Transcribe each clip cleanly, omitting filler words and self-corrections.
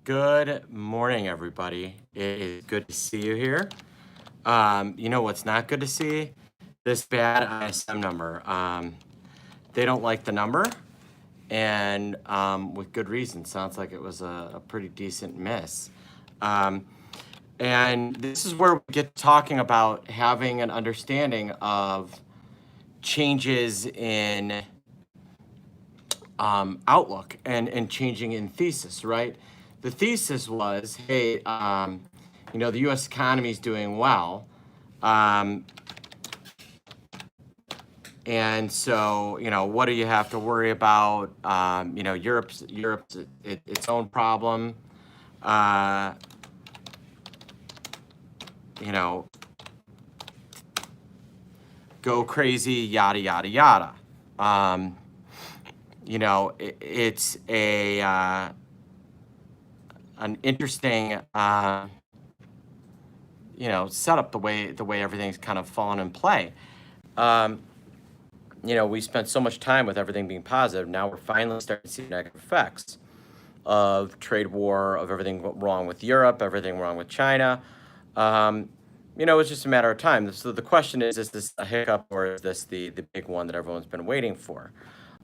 Good morning, everybody. It is good to see you here. You know what's not good to see? This bad ISM number. They don't like the number, and with good reason. Sounds like it was a pretty decent miss. And this is where we get talking about having an understanding of changes in outlook and changing in thesis, right? The thesis was, hey, the U.S. economy is doing well, and so what do you have to worry about? Europe's its own problem. Go crazy, yada yada yada. It's an interesting setup the way everything's kind of fallen in play. We spent so much time with everything being positive. Now we're finally starting to see negative effects of trade war, of everything wrong with Europe, everything wrong with China. It's just a matter of time. So the question is this a hiccup or is this the big one that everyone's been waiting for?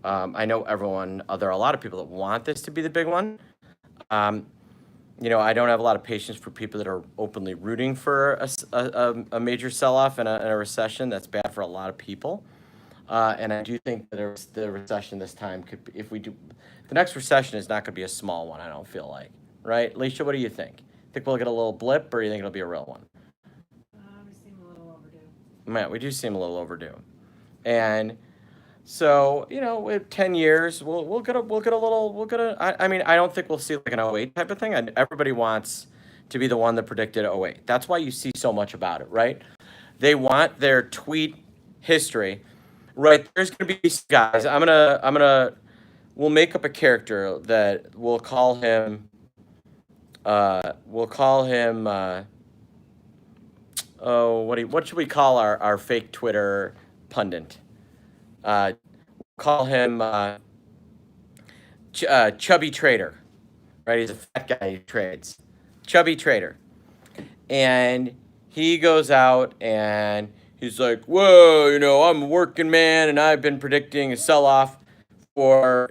I know there are a lot of people that want this to be the big one. I don't have a lot of patience for people that are openly rooting for a major sell-off and a recession. That's bad for a lot of people. And I do think that the recession this time the next recession is not going to be a small one, I don't feel like. Right? Alicia, what do you think? Think we'll get a little blip or you think it'll be a real one? We seem a little overdue. Man, we do seem a little overdue. And so, with 10 years, we'll get I don't think we'll see like an '08 type of thing. Everybody wants to be the one that predicted '08. That's why you see so much about it, right? They want their tweet history, right? There's going to be these guys. We'll make up a character that we'll call him, what should we call our fake Twitter pundit? Call him Chubby Trader, right? He's a fat guy who trades. Chubby Trader. And he goes out and he's like, whoa, I'm a working man and I've been predicting a sell-off for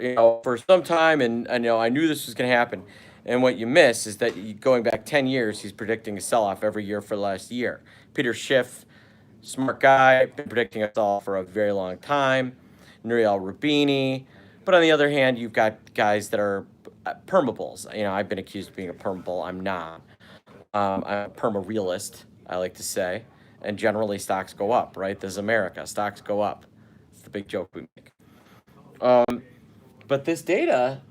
some time and I knew this was going to happen. And what you miss is that going back 10 years, he's predicting a sell-off every year for the last year. Peter Schiff, smart guy, been predicting a sell-off for a very long time. Nouriel Rubini. But on the other hand, you've got guys that are permabulls. I've been accused of being a permabull. I'm not. I'm a perma-realist, I like to say. And generally, stocks go up, right? This is America. Stocks go up. It's the big joke we make. But this data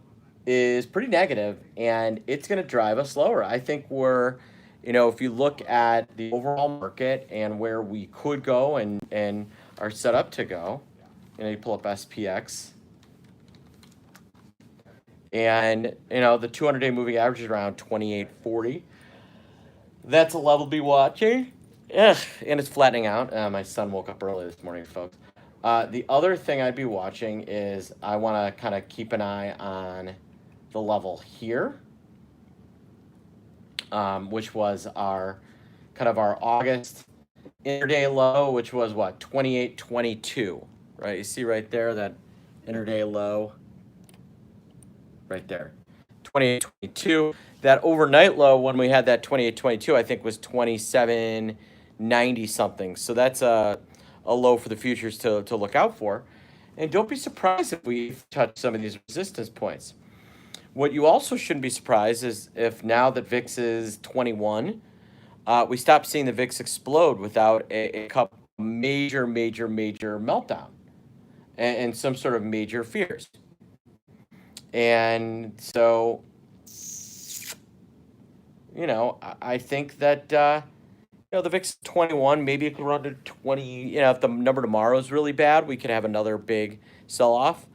is pretty negative, and it's going to drive us lower. I think if you look at the overall market and where we could go and are set up to go, you pull up SPX, and the 200-day moving average is around 2840. That's a level to be watching. Ugh, and it's flattening out. My son woke up early this morning, folks. The other thing I'd be watching is I want to kind of keep an eye on the level here, which was our August intraday low, which was what, 2822, right? You see right there that intraday low right there, 2822. That overnight low when we had that 2822, I think was 2790 something. So that's a low for the futures to look out for. And don't be surprised if we touch some of these resistance points. What you also shouldn't be surprised is if now that VIX is 21, we stop seeing the VIX explode without a major meltdown and some sort of major fears. And so, I think that, the VIX 21, maybe it could run to 20. If the number tomorrow is really bad, we could have another big sell-off.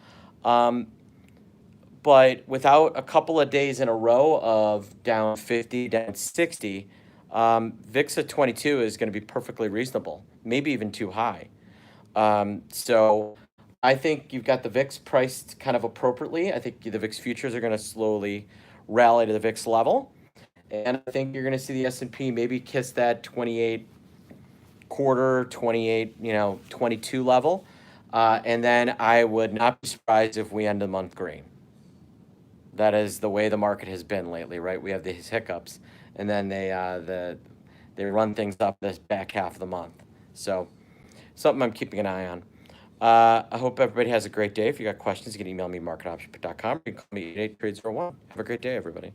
But without a couple of days in a row of down 50, down 60, VIX at 22 is going to be perfectly reasonable, maybe even too high. So I think you've got the VIX priced kind of appropriately. I think the VIX futures are going to slowly rally to the VIX level. And I think you're going to see the S&P maybe kiss that 28 quarter, 28, 22 level. And then I would not be surprised if we end the month green. That is the way the market has been lately, right? We have these hiccups, and then they run things up this back half of the month. So something I'm keeping an eye on. I hope everybody has a great day. If you got questions, you can email me, marketoption.com. You can call me 88 trades 01. Have a great day, everybody.